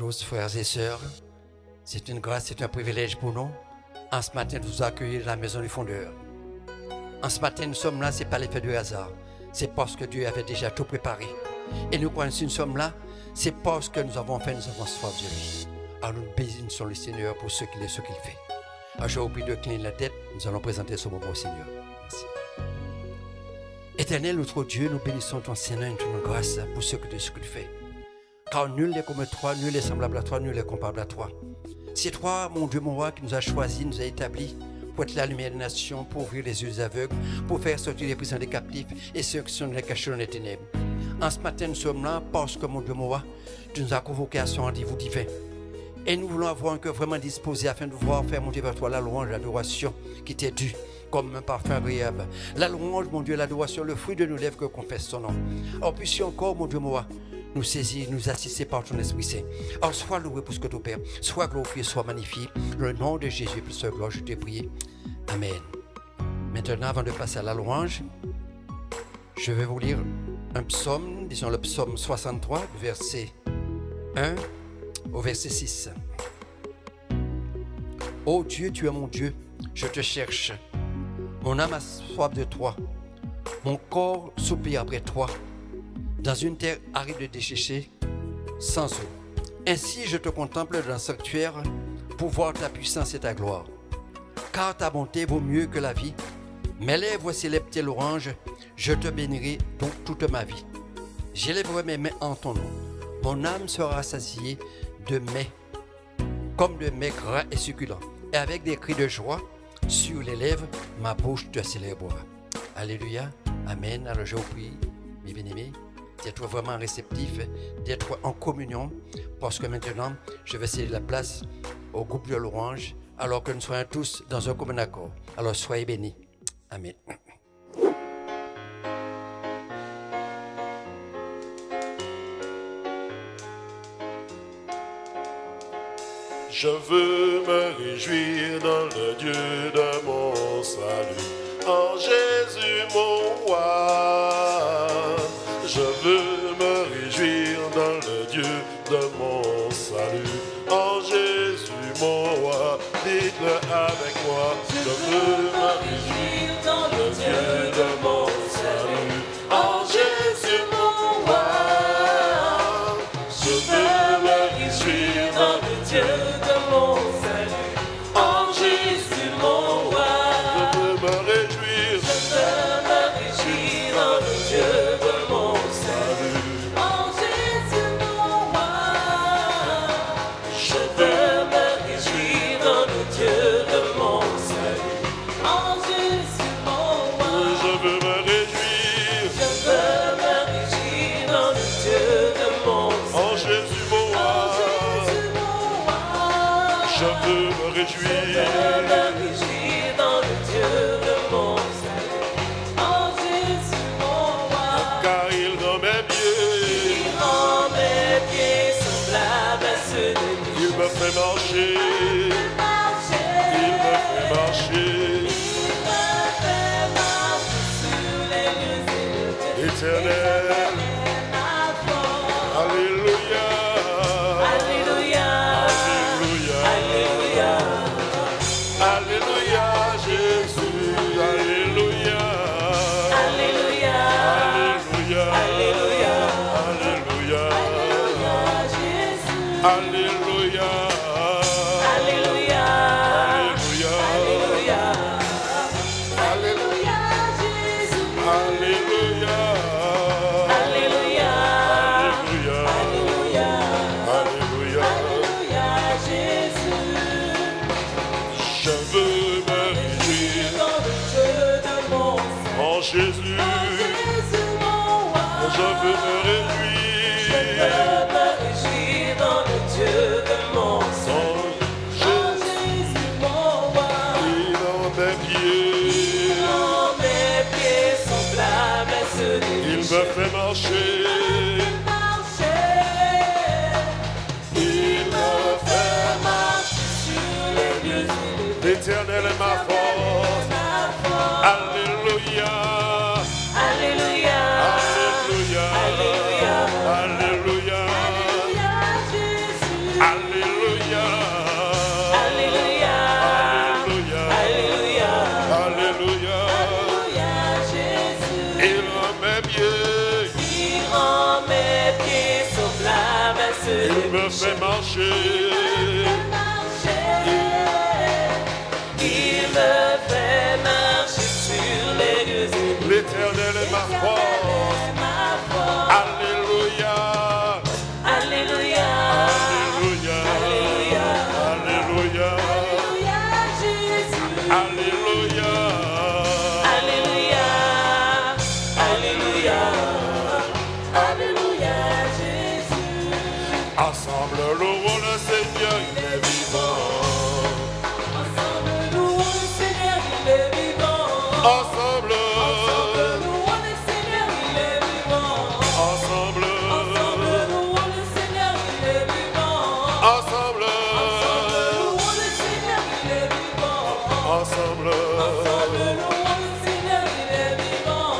tous, frères et sœurs. C'est une grâce, c'est un privilège pour nous. En ce matin, de vous accueillir dans la maison du Fondeur. En ce matin, nous sommes là, ce n'est pas l'effet du hasard. C'est parce que Dieu avait déjà tout préparé. Et nous, quand nous sommes là, c'est parce que nous avons soif de lui. Alors nous bénissons le Seigneur pour ce qu'il fait. Alors je vous prie de cligner la tête, nous allons présenter ce moment au Seigneur. Merci. Éternel, notre Dieu, nous bénissons ton Seigneur et ton grâce pour ce que tu fais. Car nul n'est comme toi, nul n'est semblable à toi, nul n'est comparable à toi. C'est toi, mon Dieu, mon roi, qui nous a choisis, nous a établis pour être la lumière des nations, pour ouvrir les yeux aveugles, pour faire sortir les prisons des captifs et ceux qui sont cachés dans les ténèbres. En ce matin, nous sommes là parce que, mon Dieu, mon roi, tu nous as convoqués à ce rendez-vous divin. Et nous voulons avoir un cœur vraiment disposé afin de pouvoir faire monter vers toi la louange, l'adoration qui t'est due comme un parfum agréable. La louange, mon Dieu, l'adoration, le fruit de nos lèvres que confesse ton nom. Alors puisses-tu encore, mon Dieu, mon roi, nous saisir, nous assister par ton Esprit Saint. Alors sois loué pour ce que tu Père, sois glorifié, sois magnifié. Dans le nom de Jésus, plus de gloire, je te prie. Amen. Maintenant, avant de passer à la louange, je vais vous lire un psaume, disons le psaume 63, verset 1 au verset 6. Ô Dieu, tu es mon Dieu, je te cherche. Mon âme a soif de toi. Mon corps soupire après toi. Dans une terre aride et desséchée, sans eau. Ainsi je te contemple dans le sanctuaire pour voir ta puissance et ta gloire. Car ta bonté vaut mieux que la vie. Mes lèvres célèbrent tes louanges, je te bénirai donc toute ma vie. J'élèverai mes mains en ton nom. Mon âme sera rassasiée de mets, comme de mets gras et succulents. Et avec des cris de joie sur les lèvres, ma bouche te célébrera. Alléluia, amen. Alors je vous prie, mes bien-aimés, d'être vraiment réceptif, d'être en communion, parce que maintenant, je vais céder la place au groupe de louange, alors que nous soyons tous dans un commun accord. Alors soyez bénis. Amen. Je veux me réjouir dans le Dieu de mon salut, en Jésus mon roi. Je veux me réjouir dans le Dieu de mon salut, en Jésus mon roi. Dites-le avec moi. Je veux me réjouir dans le Dieu de mon salut, en Jésus mon roi. Je veux me réjouir dans le Dieu de mon salut, en Jésus mon roi. Je veux me réjouir dans le Dieu de mon salut, en Jésus mon roi. Je veux me réjouir dans le Dieu de mon salut, en Jésus mon roi. Je veux me réjouir dans le Dieu de mon salut, en Jésus mon roi. Je veux me réjouir dans le Dieu de mon salut, en Jésus mon roi. Car il rend mes pieds semblables à ceux de lui. Il me fait marcher, il me fait marcher sur les lieux élevés. Éternel, alléluia. Alléluia, Jésus, alléluia. Alléluia, alléluia, alléluia, alléluia, Jésus. Alléluia, alléluia, alléluia, alléluia, Jésus. Alléluia, alléluia, alléluia, alléluia, alléluia, Jésus. Je veux me réjouir dans le Dieu de mon salut, en Jésus, mon roi. Je veux me réjouir dans le Dieu de mon salut, en Jésus mon roi. Et dans mes pieds semblables à ceux des il me fait marcher. L'Éternel est ma force. Alléluia. Alléluia. Alléluia. Alléluia. Alléluia. fait marcher. Il me fait marcher sur les lieux élevés. L'Éternel est ma force. Alléluia. Alléluia. Alléluia. Alléluia. Alléluia. Alléluia, Jésus. Alléluia. Alléluia. Alléluia. Alléluia, Jésus. Ensemble, louons le Seigneur, il est vivant. Ensemble, louons le Seigneur, il est vivant. Ensemble, Louons le Seigneur, il est vivant. ensemble, Ensemble, louons le Seigneur, il est vivant. ensemble, Louons le Seigneur, il est vivant. ensemble. Ensemble, louons le Seigneur, il est vivant.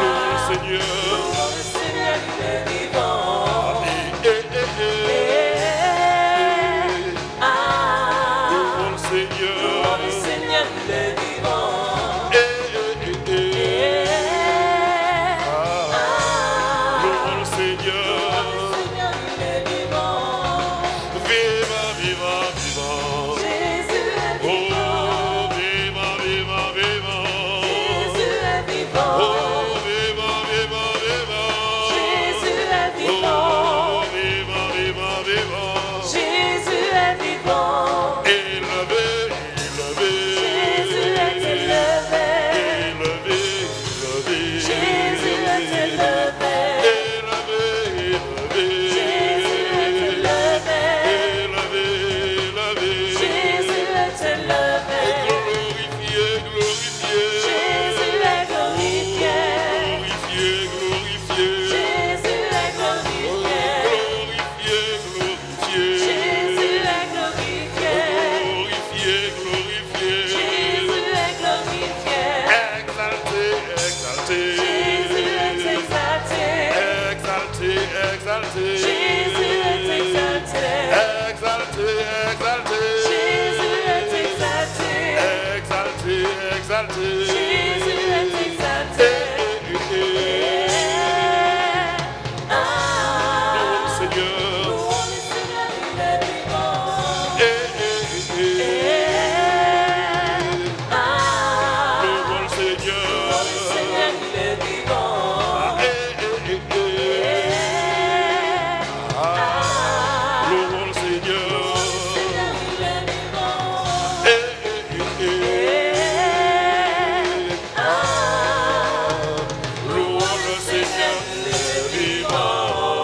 Louons le Seigneur. Louons le Seigneur, il est vivant. Louons le Seigneur. Louons le Seigneur, il est vivant. Louons le Seigneur. Seigneur, il est vivant. Viva, viva, viva. Jésus est Oh, vivant. viva, viva, viva. Jésus est vivant. Oh, viva, viva, viva. Jésus est Oh, vivant. viva, viva, viva. Jésus est vivant. Élevé, élevé. Jésus est élevé. Élevé, élevé. Jésus est élevé. Élevé, élevé. Jésus est élevé. Élevé, élevé. Jésus est élevé. Glorifié, glorifié. Jésus est glorifié. Glorifié, glorifié. Jésus est glorifié. Glorifié, glorifié. Jésus est glorifié. Glorifié, glorifié. Jésus est glorifié. Exalté, exalté. Jésus est exalté. Exalté, exalté. Jésus est exalté. Exalté, exalté. Jésus est exalté. Exalté, exalté. Jésus est exalté. Louons le Seigneur. Louons le Seigneur, il est vivant. Louons le Seigneur. Louons le Seigneur, il est vivant. Louons le Seigneur. Seigneur, il est vivant. Louons le Seigneur, il est vivant.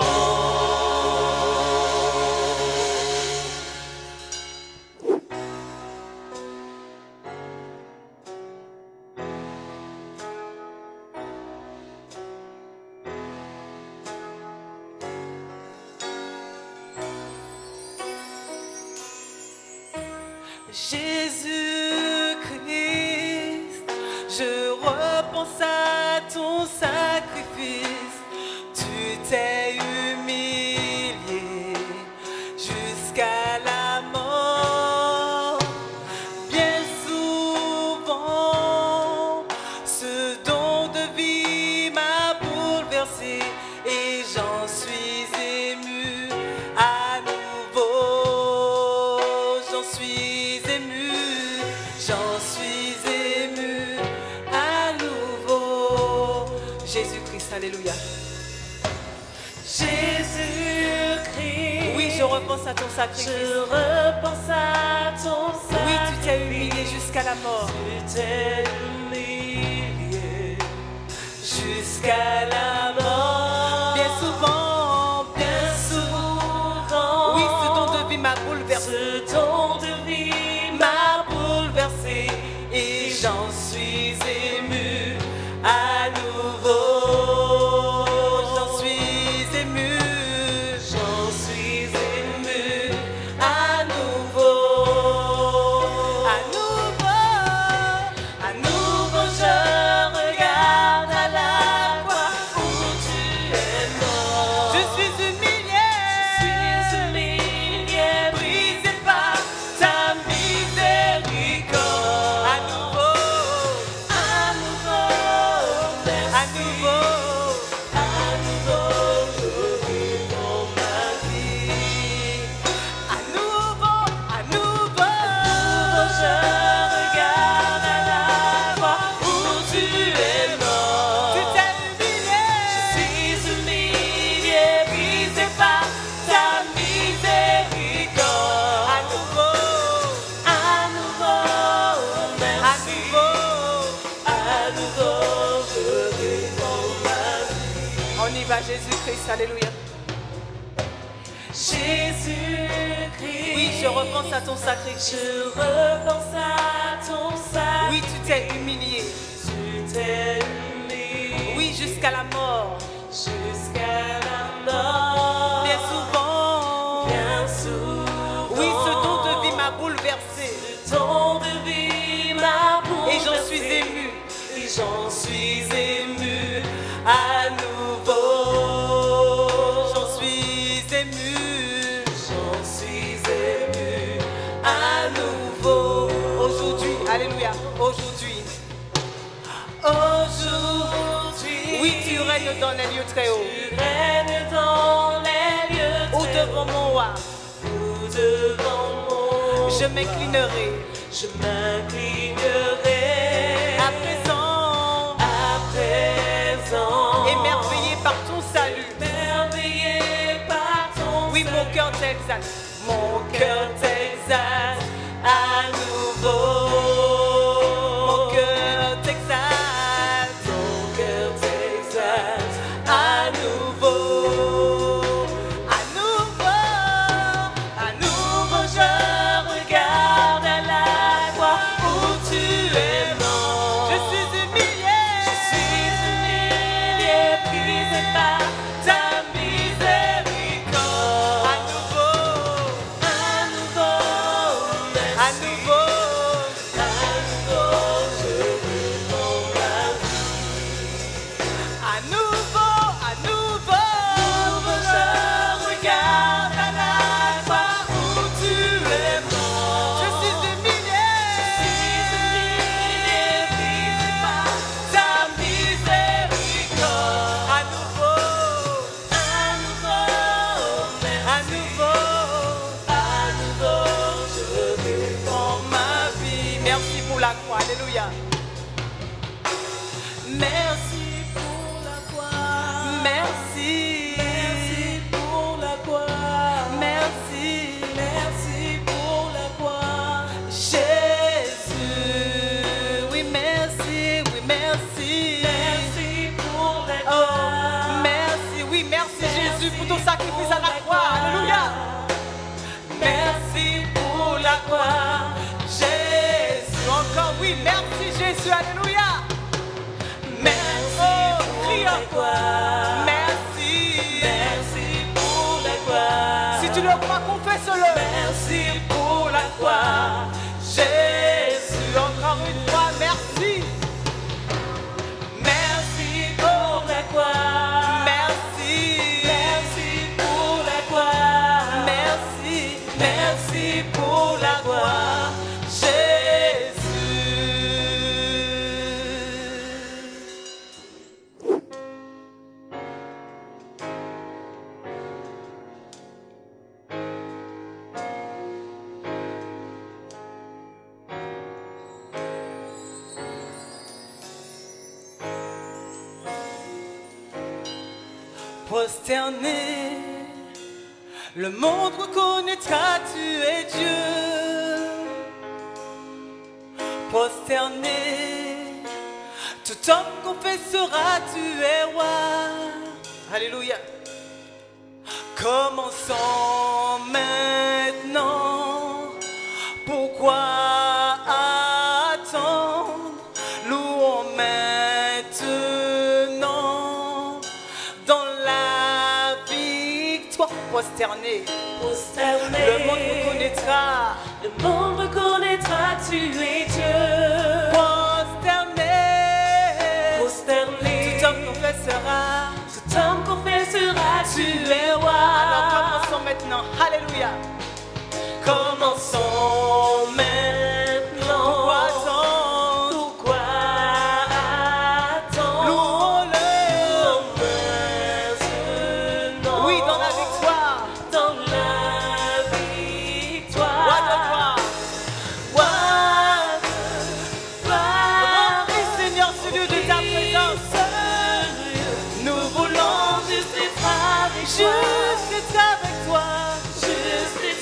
Jésus-Christ, je repense à ton sacrifice. Tu t'es humilié jusqu'à la mort. Bien souvent, ce don de vie m'a bouleversé et j'en suis ému à nouveau. J'en suis ému, j'en suis ému à nouveau. Jésus-Christ, alléluia. Jésus-Christ. Oui, je repense à ton sacrifice. Je repense à ton sacrifice. Oui, tu t'es humilié jusqu'à la mort. Tu t'es humilié jusqu'à la mort. Bien souvent, oui, ce don de vie m'a bouleversé. Ce don de vie m'a bouleversé et j'en suis ému à nouveau. J'en suis ému à nouveau. À nouveau, je regarde à la croix où tu es mort. Je suis humilié, brisé par Jésus-Christ, alléluia. Jésus-Christ. Oui, je repense à ton sacrifice. Je repense à ton sacrifice. Oui, tu t'es humilié. Tu t'es humilié. Oui, jusqu'à la mort. Jusqu'à la mort. Bien souvent. Bien souvent. Oui, ce don de vie m'a bouleversé. Ce don de vie m'a bouleversé. Et j'en suis ému. Et j'en suis ému à nouveau. J'en suis ému. J'en suis ému à nouveau. Aujourd'hui, alléluia, aujourd'hui. Aujourd'hui. Oui, tu règnes dans les lieux très hauts. Tu règnes dans les lieux Ou très devant mon roi. Ou devant mon Je m'inclinerai. Je m'inclinerai. À présent. À présent. Émerveillé par ton salut. Émerveillé par ton Oui, salut. mon cœur t'exalte. Mon cœur t'exalte à nouveau. Mon cœur t'exalte. Mon cœur t'exalte à nouveau. À nouveau. À nouveau je regarde à la croix où tu es mort. Je suis humilié. Je suis humilié, brisé par ta miséricorde. À nouveau. À nouveau, merci. À nouveau. À nouveau, je réponds la vie. À nouveau. À nouveau. Nouveau, je regarde à la croix où tu es mort. Je suis humilié. Brisé par ta miséricorde. À nouveau. À nouveau, merci. À nouveau. À nouveau, je réponds Ma vie. Merci pour la croix. Alléluia. merci pour la croix. Merci. Merci pour la croix. Merci. Merci pour la croix. Jésus. Oui, merci. Oui, merci. Merci pour la Oh, croix. merci. Oui, merci Jésus pour ton sacrifice à la croix. Alléluia. Merci pour la croix. Jésus. Encore oui, merci Jésus. Alléluia. Merci Oh, pour crie la encore. croix. Merci. Merci pour la croix. Si tu le crois, confesse-le. Merci pour la croix. Jésus, encore une fois, merci. Merci pour la croix. Merci. Merci pour la croix. Merci. Merci pour la croix. Jésus. Prosterné, le monde reconnaîtra tu es Dieu. Prosterné, tout homme confessera tu es roi. Alléluia. Commençons maintenant. Pourquoi attendre? Louons maintenant dans la victoire. Prosterné, Prosterné. le monde reconnaîtra. Le monde reconnaîtra tu es Dieu. Prosterné, Prosterné. tout homme confessera. Tout homme confessera tu es roi. Alors commençons maintenant. Alléluia. Commençons maintenant. Pourquoi attendre? Pourquoi attendre? Louons-le. Maintenant. Oui, dans la victoire. Dans la victoire. Roi de gloire. Roi de gloire. Remplis, Seigneur, ce lieu de ta présence. Nous voulons juste être avec toi. Juste être avec toi. Juste être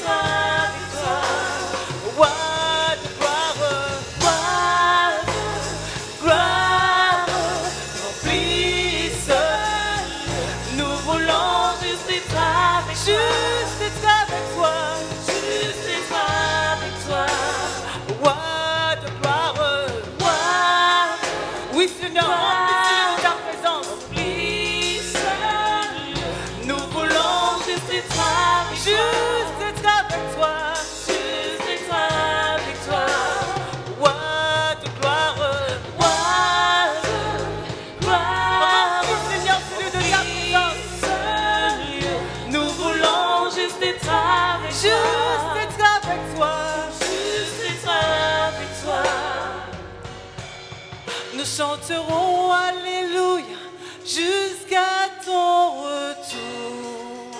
chanterons Alléluia jusqu'à ton retour.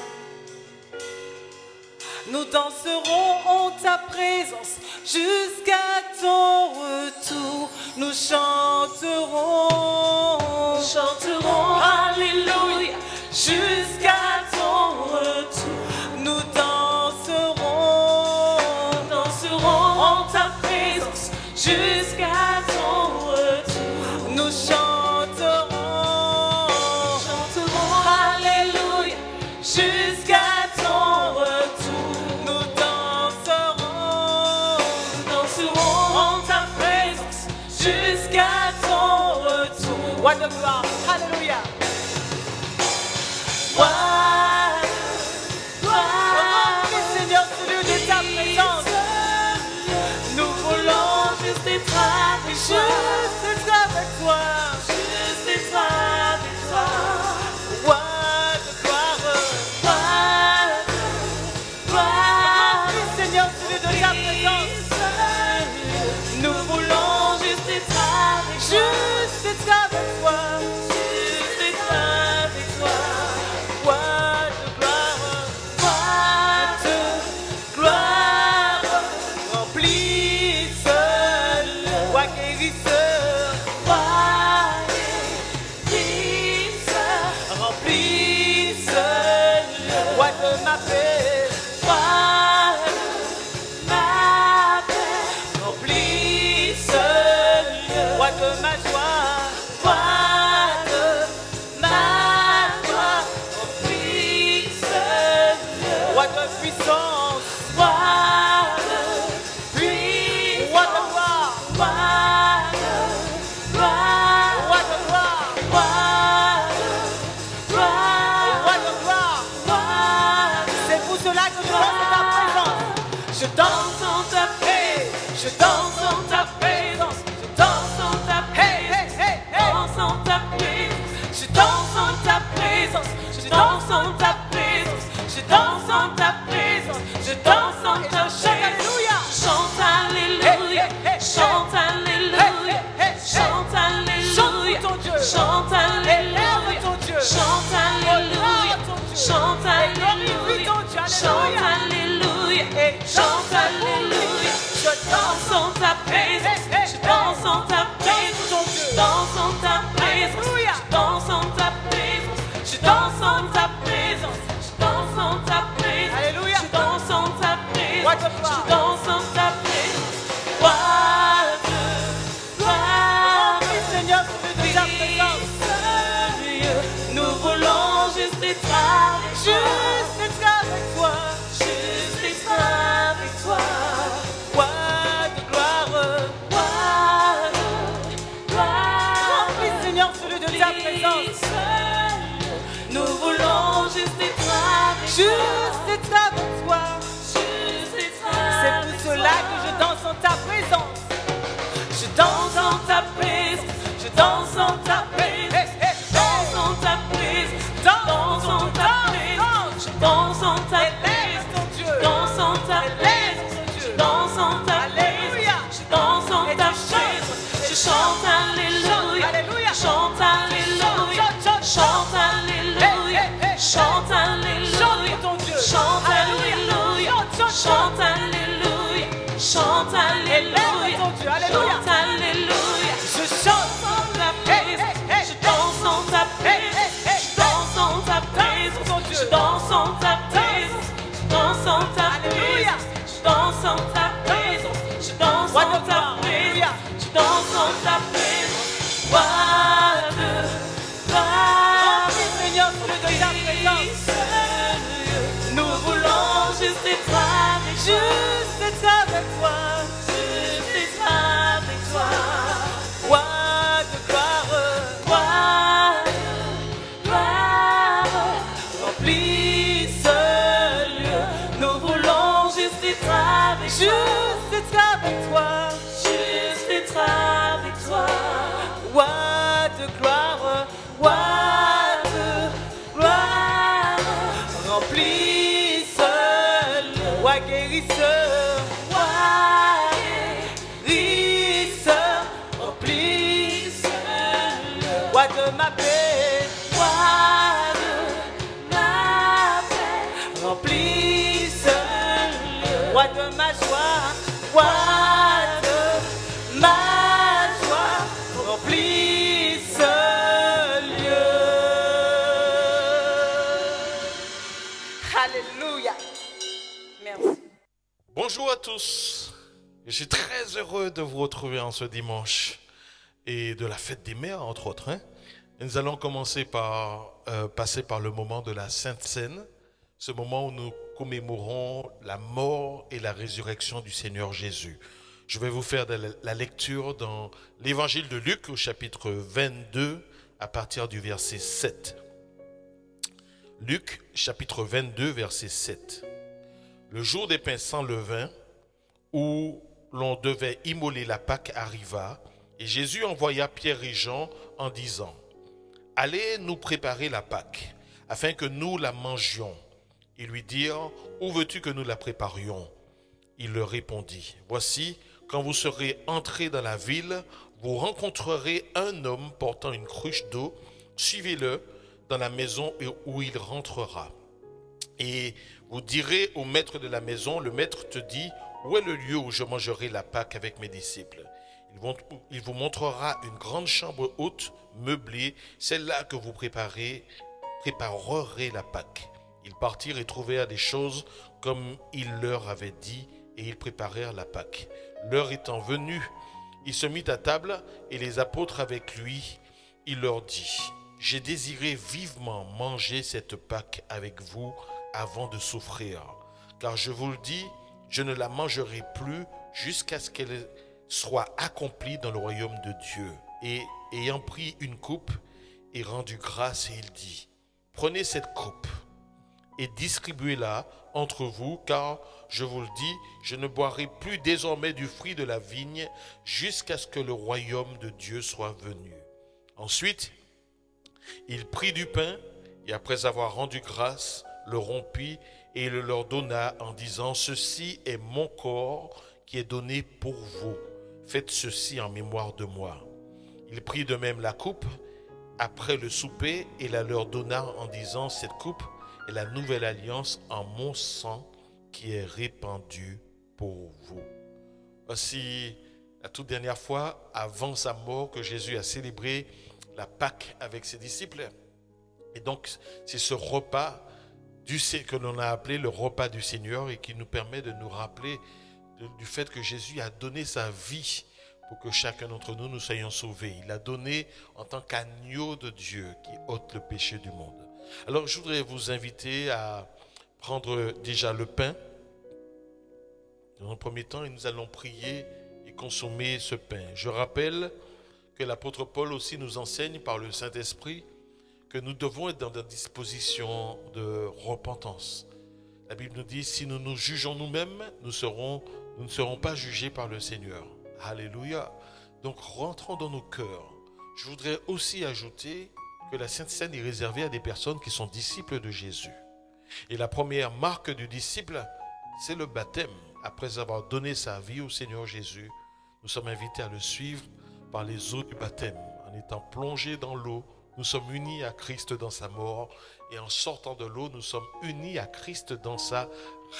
Nous danserons en ta présence jusqu'à ton retour. Nous chanterons Alléluia jusqu'à ton retour. Nous danserons en ta présence jusqu'à ton retour. Nous chanterons Alléluia jusqu'à ton retour. Nous danserons en ta présence jusqu'à ton retour. What a gloire, Alléluia. Seigneur, celui de ta présence. Nous voulons juste être avec toi. Juste être avec toi. Juste être avec toi. What a gloire. Seigneur, celui de ta présence. Nous voulons juste être avec toi. Juste être avec toi. Juste être avec toi. What a gloire. Remplisse-le. Roi guérisseur. Remplisse-le. Roi de ma paix. Remplisse-le. Roi de ma joie. Remplisse-le. Roi de puissance. Je danse en ta paix, je danse en ta présence, je danse en ta paix, danse en ta présence, je danse en ta présence, je danse en ta présence, je danse en ta présence, je danse en ta présence. Chante Alléluia, chante Alléluia, chante Alléluia, chante Alléluia, chante Alléluia, chante Alléluia, chante Alléluia, chante Alléluia. Je danse en ta présence, je danse en ta présence, je danse en ta présence, je danse en ta présence, je danse en ta présence, je danse en ta présence, Alléluia, je danse en ta présence, je danse en ta présence. Seigneur, de ta présence, nous voulons juste être avec toi, juste être avec toi, juste être avec toi. What a gloire, remplis Seigneur celui de ta présence. Nous voulons juste être avec toi, juste être avec toi, juste être avec toi. C'est pour cela que je danse en ta présence. Je danse en ta présence, je danse en ta présence, je danse en ta présence, danse en ta présence, je danse en ta présence, je danse en ta présence, je danse en ta présence, je danse en ta présence, je chante Alléluia, chante Alléluia, chante Alléluia, chante Alléluia, chante Alléluia, chante Alléluia, chante Alléluia, chante Alléluia. Je chante en ta présence, je danse en ta présence, je danse en ta présence, je danse en ta présence, je danse en ta présence, je danse en ta présence, je danse en ta présence, je danse en ta présence. What a gloire, Seigneur, pour de ta présence. Nous voulons juste être avec toi, juste être avec toi, juste être avec toi. What a gloire, remplis ce lieu. Nous voulons juste être avec toi, juste être avec toi, juste être avec toi. What a gloire, remplis ce lieu. Roi guérisseur, remplis ce lieu. ma joie, roi de ma joie, remplis ce lieu. Alléluia. Merci. Bonjour à tous. Je suis très heureux de vous retrouver en ce dimanche et de la fête des mères, entre autres. Et nous allons commencer par passer par le moment de la Sainte Seine, ce moment où nous commémorons la mort et la résurrection du Seigneur Jésus. Je vais vous faire de la lecture dans l'évangile de Luc au chapitre 22 à partir du verset 7. Luc chapitre 22 verset 7. Le jour des pains sans levain, où l'on devait immoler la Pâque, arriva, et Jésus envoya Pierre et Jean en disant: Allez nous préparer la Pâque, afin que nous la mangions. Ils lui dirent: Où veux-tu que nous la préparions? Il leur répondit: Voici, quand vous serez entrés dans la ville, vous rencontrerez un homme portant une cruche d'eau. Suivez-le dans la maison où il rentrera. Et vous direz au maître de la maison: Le maître te dit, où est le lieu où je mangerai la Pâque avec mes disciples? Il vous montrera une grande chambre haute, meublée, celle-là que vous préparerez la Pâque. Ils partirent et trouvèrent des choses comme il leur avait dit, et ils préparèrent la Pâque. L'heure étant venue, il se mit à table, et les apôtres avec lui. Il leur dit: J'ai désiré vivement manger cette Pâque avec vous avant de souffrir. Car je vous le dis, je ne la mangerai plus jusqu'à ce qu'elle soit accomplie dans le royaume de Dieu. Et ayant pris une coupe et rendu grâce, il dit: Prenez cette coupe et distribuez-la entre vous, car je vous le dis, je ne boirai plus désormais du fruit de la vigne jusqu'à ce que le royaume de Dieu soit venu. Ensuite, il prit du pain et après avoir rendu grâce, le rompit et le leur donna en disant: Ceci est mon corps qui est donné pour vous. Faites ceci en mémoire de moi. Il prit de même la coupe après le souper et la leur donna en disant: Cette coupe est la nouvelle alliance en mon sang qui est répandu pour vous. Voici la toute dernière fois avant sa mort que Jésus a célébré la Pâque avec ses disciples. Et donc c'est ce repas que l'on a appelé le repas du Seigneur et qui nous permet de nous rappeler du fait que Jésus a donné sa vie pour que chacun d'entre nous, nous soyons sauvés. Il a donné en tant qu'agneau de Dieu qui ôte le péché du monde. Alors je voudrais vous inviter à prendre déjà le pain dans un premier temps et nous allons prier et consommer ce pain. Je rappelle que l'apôtre Paul aussi nous enseigne par le Saint-Esprit que nous devons être dans des dispositions de repentance. La Bible nous dit: si nous nous jugeons nous-mêmes, nous ne serons pas jugés par le Seigneur. Alléluia. Donc rentrons dans nos cœurs. Je voudrais aussi ajouter que la Sainte Seine est réservée à des personnes qui sont disciples de Jésus. Et la première marque du disciple, c'est le baptême. Après avoir donné sa vie au Seigneur Jésus, nous sommes invités à le suivre par les eaux du baptême. En étant plongés dans l'eau, nous sommes unis à Christ dans sa mort, et en sortant de l'eau, nous sommes unis à Christ dans sa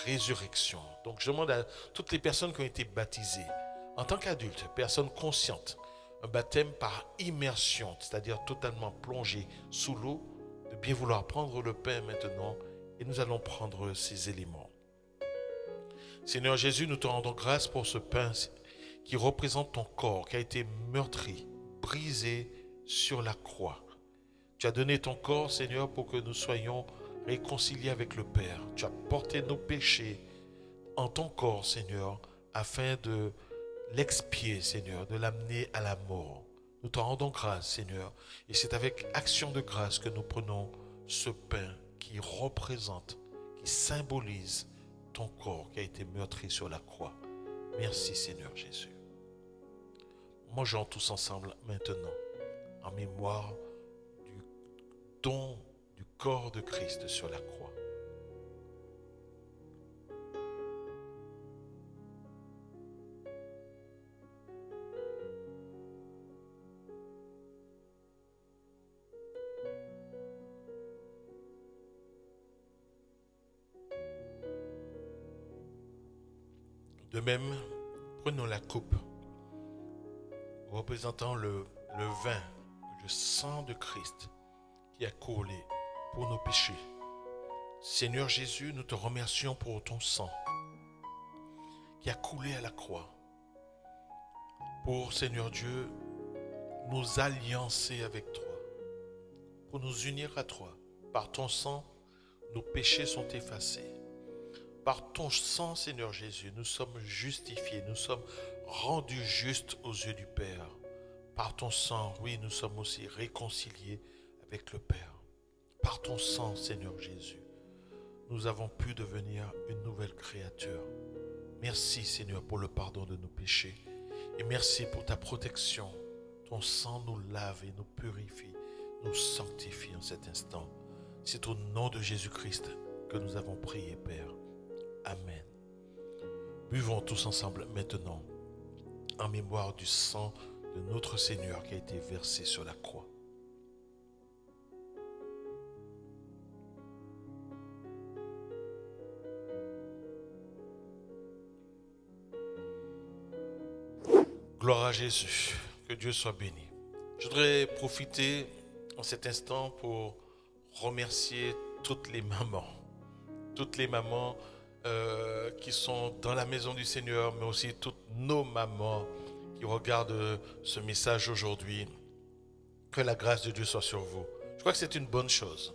résurrection. Donc je demande à toutes les personnes qui ont été baptisées, en tant qu'adultes, personnes conscientes, un baptême par immersion, c'est-à-dire totalement plongé sous l'eau, de bien vouloir prendre le pain maintenant, et nous allons prendre ces éléments. Seigneur Jésus, nous te rendons grâce pour ce pain qui représente ton corps, qui a été meurtri, brisé sur la croix. Tu as donné ton corps, Seigneur, pour que nous soyons réconciliés avec le Père. Tu as porté nos péchés en ton corps, Seigneur, afin de l'expier, Seigneur, de l'amener à la mort. Nous te rendons grâce, Seigneur, et c'est avec action de grâce que nous prenons ce pain qui représente, qui symbolise ton corps qui a été meurtri sur la croix. Merci, Seigneur Jésus. Mangeons tous ensemble maintenant, en mémoire du don du corps de Christ sur la croix. De même, prenons la coupe, représentant le vin, le sang de Christ qui a coulé pour nos péchés. Seigneur Jésus, nous te remercions pour ton sang qui a coulé à la croix. Pour, Seigneur Dieu, nous alliancer avec toi, pour nous unir à toi. Par ton sang, nos péchés sont effacés. Par ton sang, Seigneur Jésus, nous sommes justifiés, nous sommes rendus justes aux yeux du Père. Par ton sang, oui, nous sommes aussi réconciliés avec le Père. Par ton sang, Seigneur Jésus, nous avons pu devenir une nouvelle créature. Merci, Seigneur, pour le pardon de nos péchés. Et merci pour ta protection. Ton sang nous lave et nous purifie, nous sanctifie en cet instant. C'est au nom de Jésus-Christ que nous avons prié, Père. Amen. Buvons tous ensemble maintenant en mémoire du sang de notre Seigneur qui a été versé sur la croix. Gloire à Jésus, que Dieu soit béni. Je voudrais profiter en cet instant pour remercier toutes les mamans qui sont dans la maison du Seigneur, mais aussi toutes nos mamans qui regardent ce message aujourd'hui. Que la grâce de Dieu soit sur vous. Je crois que c'est une bonne chose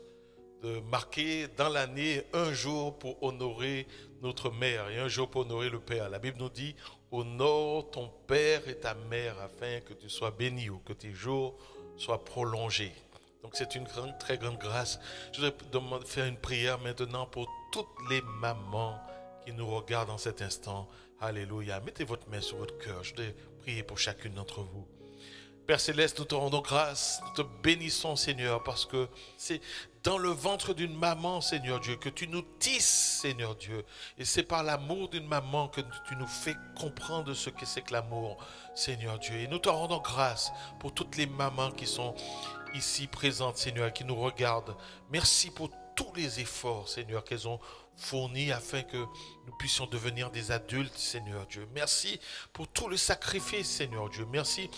de marquer dans l'année un jour pour honorer notre mère et un jour pour honorer le Père. La Bible nous dit: honore ton père et ta mère afin que tu sois béni ou que tes jours soient prolongés. Donc c'est une très grande grâce. Je voudrais faire une prière maintenant pour toutes les mamans qui nous regardent en cet instant. Alléluia. Mettez votre main sur votre cœur. Je voudrais prier pour chacune d'entre vous. Père Céleste, nous te rendons grâce, nous te bénissons, Seigneur, parce que c'est dans le ventre d'une maman, Seigneur Dieu, que tu nous tisses, Seigneur Dieu. Et c'est par l'amour d'une maman que tu nous fais comprendre ce que c'est que l'amour, Seigneur Dieu. Et nous te rendons grâce pour toutes les mamans qui sont ici présentes, Seigneur, qui nous regardent. Merci pour tous les efforts, Seigneur, qu'elles ont fournis afin que nous puissions devenir des adultes, Seigneur Dieu. Merci pour tout le sacrifice, Seigneur Dieu. Merci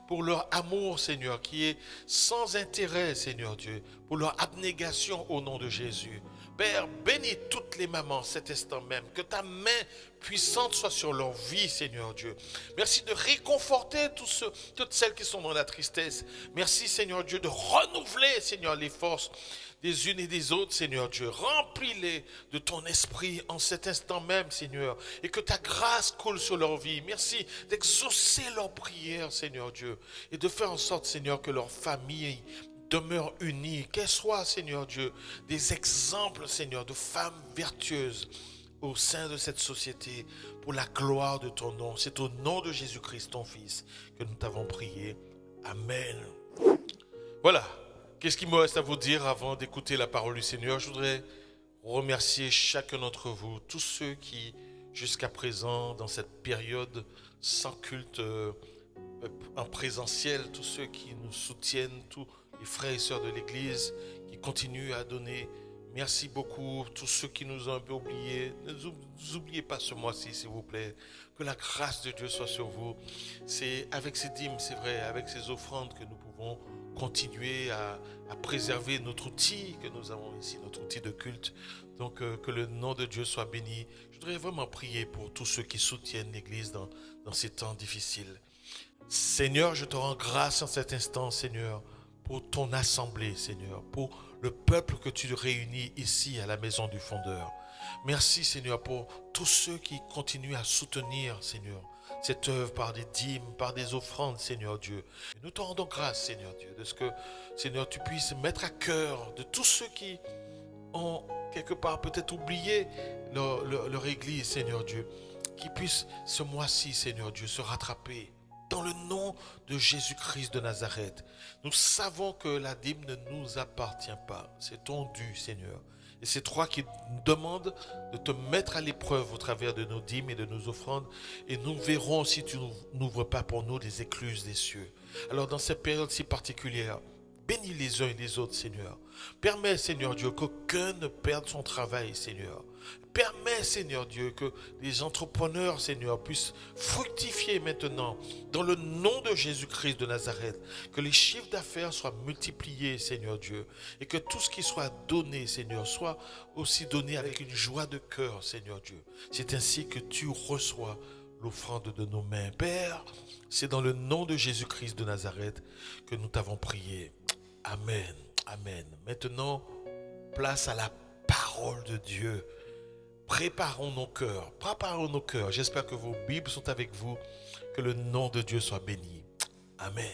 pour leur amour, Seigneur, qui est sans intérêt, Seigneur Dieu, pour leur abnégation au nom de Jésus. Père, bénis toutes les mamans cet instant même. Que ta main puissante soit sur leur vie, Seigneur Dieu. Merci de réconforter toutes celles qui sont dans la tristesse. Merci, Seigneur Dieu, de renouveler, Seigneur, les forces des unes et des autres, Seigneur Dieu. Remplis-les de ton esprit en cet instant même, Seigneur. Et que ta grâce coule sur leur vie. Merci d'exaucer leurs prières, Seigneur Dieu. Et de faire en sorte, Seigneur, que leur famille demeure unie. Qu'elles soient, Seigneur Dieu, des exemples, Seigneur, de femmes vertueuses au sein de cette société pour la gloire de ton nom. C'est au nom de Jésus-Christ, ton Fils, que nous t'avons prié. Amen. Voilà. Qu'est-ce qu'il me reste à vous dire avant d'écouter la parole du Seigneur? Je voudrais remercier chacun d'entre vous, tous ceux qui, jusqu'à présent, dans cette période sans culte en présentiel, tous ceux qui nous soutiennent, tous les frères et sœurs de l'Église qui continuent à donner. Merci beaucoup, tous ceux qui nous ont un peu oubliés. Ne nous oubliez pas ce mois-ci, s'il vous plaît. Que la grâce de Dieu soit sur vous. C'est avec ces dîmes, c'est vrai, avec ces offrandes que nous pouvons continuer à préserver notre outil que nous avons ici, notre outil de culte. Donc que le nom de Dieu soit béni. Je voudrais vraiment prier pour tous ceux qui soutiennent l'Église dans ces temps difficiles. Seigneur, je te rends grâce en cet instant, Seigneur, pour ton assemblée, Seigneur, pour le peuple que tu réunis ici à la maison du Fondeur. Merci, Seigneur, pour tous ceux qui continuent à soutenir, Seigneur, cette œuvre par des dîmes, par des offrandes, Seigneur Dieu. Et nous te rendons grâce, Seigneur Dieu, de ce que, Seigneur, tu puisses mettre à cœur de tous ceux qui ont quelque part peut-être oublié leur Église, Seigneur Dieu, qui puissent ce mois-ci, Seigneur Dieu, se rattraper. Dans le nom de Jésus-Christ de Nazareth, nous savons que la dîme ne nous appartient pas. C'est ton dû, Seigneur. Et c'est toi qui nous demandes de te mettre à l'épreuve au travers de nos dîmes et de nos offrandes. Et nous verrons si tu n'ouvres pas pour nous les écluses des cieux. Alors dans cette période si particulière, bénis les uns et les autres, Seigneur. Permets, Seigneur Dieu, qu'aucun ne perde son travail, Seigneur. Permets, Seigneur Dieu, que les entrepreneurs, Seigneur, puissent fructifier maintenant dans le nom de Jésus-Christ de Nazareth. Que les chiffres d'affaires soient multipliés, Seigneur Dieu. Et que tout ce qui soit donné, Seigneur, soit aussi donné avec une joie de cœur, Seigneur Dieu. C'est ainsi que tu reçois l'offrande de nos mains. Père, c'est dans le nom de Jésus-Christ de Nazareth que nous t'avons prié. Amen. Amen. Maintenant, place à la parole de Dieu. Préparons nos cœurs. Préparons nos cœurs. J'espère que vos Bibles sont avec vous. Que le nom de Dieu soit béni. Amen.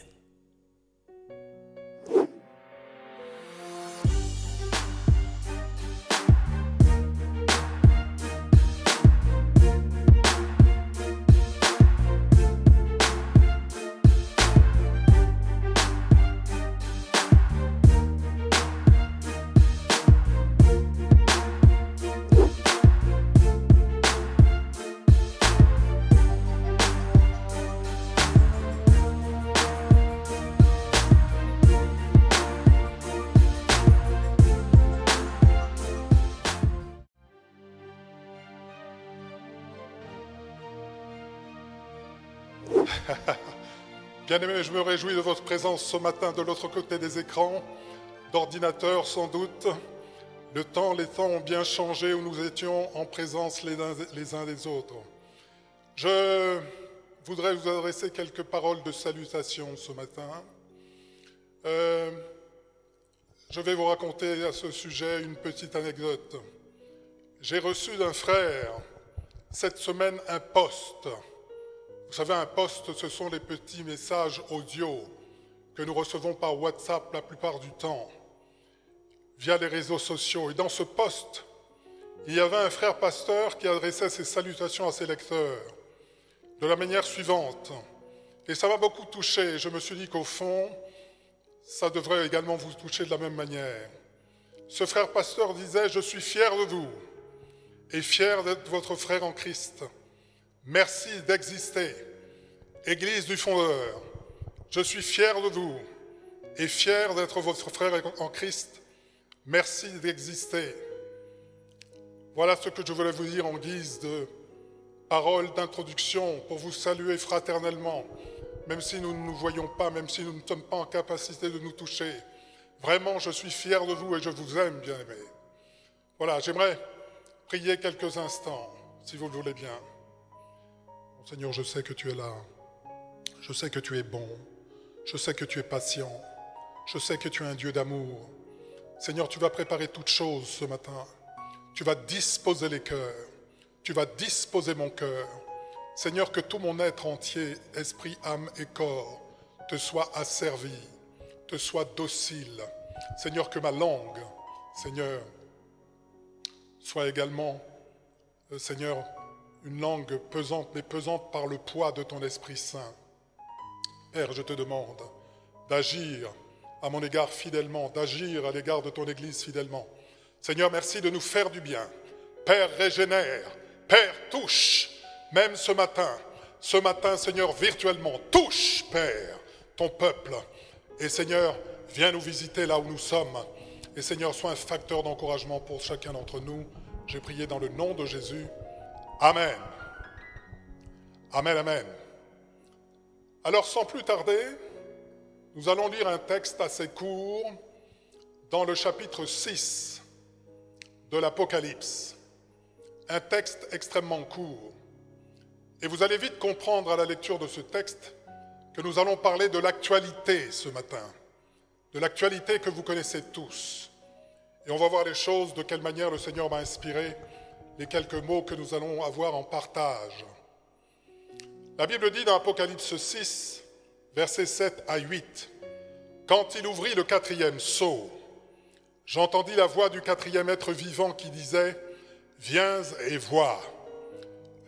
Bien-aimés, je me réjouis de votre présence ce matin de l'autre côté des écrans, d'ordinateurs sans doute. Les temps ont bien changé où nous étions en présence les uns des autres. Je voudrais vous adresser quelques paroles de salutation ce matin. Je vais vous raconter à ce sujet une petite anecdote. J'ai reçu d'un frère cette semaine un post. Vous savez, un post, ce sont les petits messages audio que nous recevons par WhatsApp la plupart du temps, via les réseaux sociaux. Et dans ce post, il y avait un frère pasteur qui adressait ses salutations à ses lecteurs de la manière suivante. Et ça m'a beaucoup touché. Je me suis dit qu'au fond, ça devrait également vous toucher de la même manière. Ce frère pasteur disait « Je suis fier de vous et fier d'être votre frère en Christ. Merci d'exister. Église du Fondeur, je suis fier de vous et fier d'être votre frère en Christ. Merci d'exister. » Voilà ce que je voulais vous dire en guise de parole d'introduction pour vous saluer fraternellement, même si nous ne nous voyons pas, même si nous ne sommes pas en capacité de nous toucher. Vraiment, je suis fier de vous et je vous aime, bien-aimés. Voilà, j'aimerais prier quelques instants, si vous le voulez bien. Seigneur, je sais que tu es là. Je sais que tu es bon. Je sais que tu es patient. Je sais que tu es un Dieu d'amour. Seigneur, tu vas préparer toutes choses ce matin. Tu vas disposer les cœurs. Tu vas disposer mon cœur. Seigneur, que tout mon être entier, esprit, âme et corps, te soit asservi, te soit docile. Seigneur, que ma langue, Seigneur, soit également, Seigneur, une langue pesante, mais pesante par le poids de ton Esprit Saint. Père, je te demande d'agir à mon égard fidèlement, d'agir à l'égard de ton Église fidèlement. Seigneur, merci de nous faire du bien. Père, régénère. Père, touche, même ce matin, Seigneur, virtuellement, touche, Père, ton peuple. Et Seigneur, viens nous visiter là où nous sommes. Et Seigneur, sois un facteur d'encouragement pour chacun d'entre nous. J'ai prié dans le nom de Jésus. Amen. Amen, amen. Alors, sans plus tarder, nous allons lire un texte assez court dans le chapitre 6 de l'Apocalypse. Un texte extrêmement court. Et vous allez vite comprendre à la lecture de ce texte que nous allons parler de l'actualité ce matin. De l'actualité que vous connaissez tous. Et on va voir les choses, de quelle manière le Seigneur m'a inspiré les quelques mots que nous allons avoir en partage. La Bible dit dans Apocalypse 6, versets 7 à 8, « Quand il ouvrit le 4e sceau, j'entendis la voix du 4e être vivant qui disait « Viens et vois ».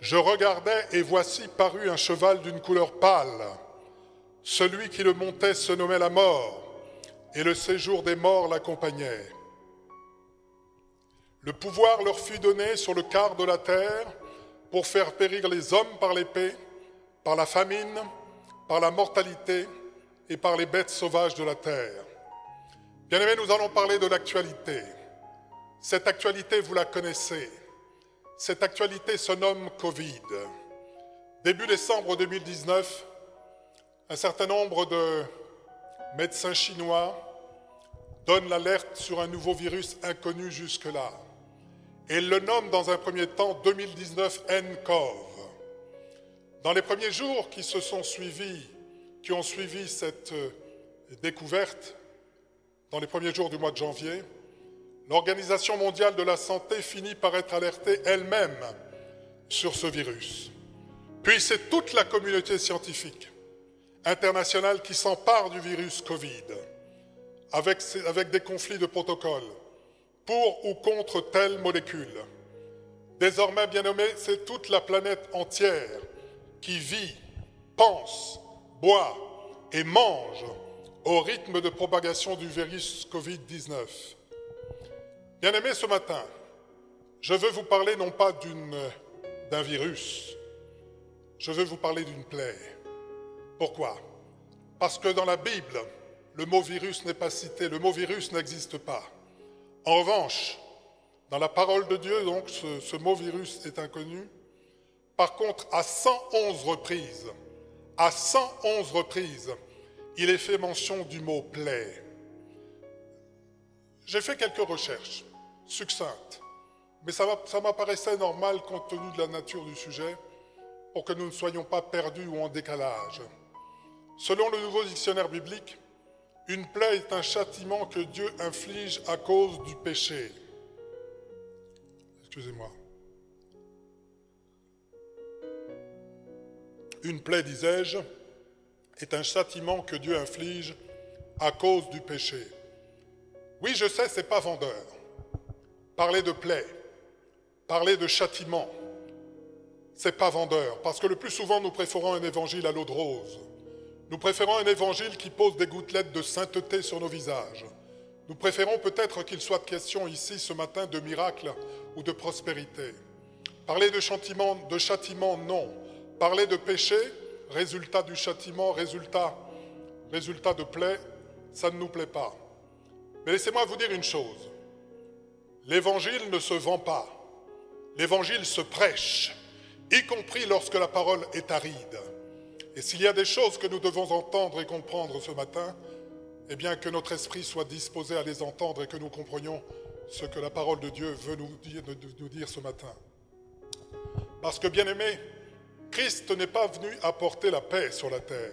Je regardais et voici parut un cheval d'une couleur pâle. Celui qui le montait se nommait la mort, et le séjour des morts l'accompagnait. Le pouvoir leur fut donné sur le quart de la terre pour faire périr les hommes par l'épée, par la famine, par la mortalité et par les bêtes sauvages de la terre. Bien-aimés, nous allons parler de l'actualité. Cette actualité, vous la connaissez. Cette actualité se nomme Covid. Début décembre 2019, un certain nombre de médecins chinois donnent l'alerte sur un nouveau virus inconnu jusque-là. Et ils le nomment dans un premier temps 2019 nCoV. Dans les premiers jours qui ont suivi cette découverte, dans les premiers jours du mois de janvier, l'Organisation mondiale de la santé finit par être alertée elle-même sur ce virus. Puis c'est toute la communauté scientifique internationale qui s'empare du virus Covid, avec des conflits de protocole, pour ou contre telle molécule. Désormais, bien nommé, c'est toute la planète entière qui vit, pense, boit et mange au rythme de propagation du virus Covid-19. Bien-aimés, ce matin, je veux vous parler non pas d'un virus, je veux vous parler d'une plaie. Pourquoi? Parce que dans la Bible, le mot virus n'est pas cité, le mot virus n'existe pas. En revanche, dans la parole de Dieu, donc, ce mot virus est inconnu. Par contre, à 111 reprises, il est fait mention du mot plaie. J'ai fait quelques recherches succinctes, mais ça m'apparaissait normal compte tenu de la nature du sujet, pour que nous ne soyons pas perdus ou en décalage. Selon le nouveau dictionnaire biblique, une plaie est un châtiment que Dieu inflige à cause du péché. Excusez-moi. Une plaie, disais-je, est un châtiment que Dieu inflige à cause du péché. Oui, je sais, c'est pas vendeur. Parler de plaie, parler de châtiment, c'est pas vendeur, parce que le plus souvent, nous préférons un évangile à l'eau de rose. Nous préférons un évangile qui pose des gouttelettes de sainteté sur nos visages. Nous préférons peut-être qu'il soit question ici, ce matin, de miracle ou de prospérité. Parler de châtiment, non. Parler de péché, résultat du châtiment, résultat de plaie, ça ne nous plaît pas. Mais laissez-moi vous dire une chose. L'évangile ne se vend pas. L'évangile se prêche, y compris lorsque la parole est aride. Et s'il y a des choses que nous devons entendre et comprendre ce matin, eh bien que notre esprit soit disposé à les entendre et que nous comprenions ce que la parole de Dieu veut nous dire ce matin. Parce que, bien-aimés, Christ n'est pas venu apporter la paix sur la terre,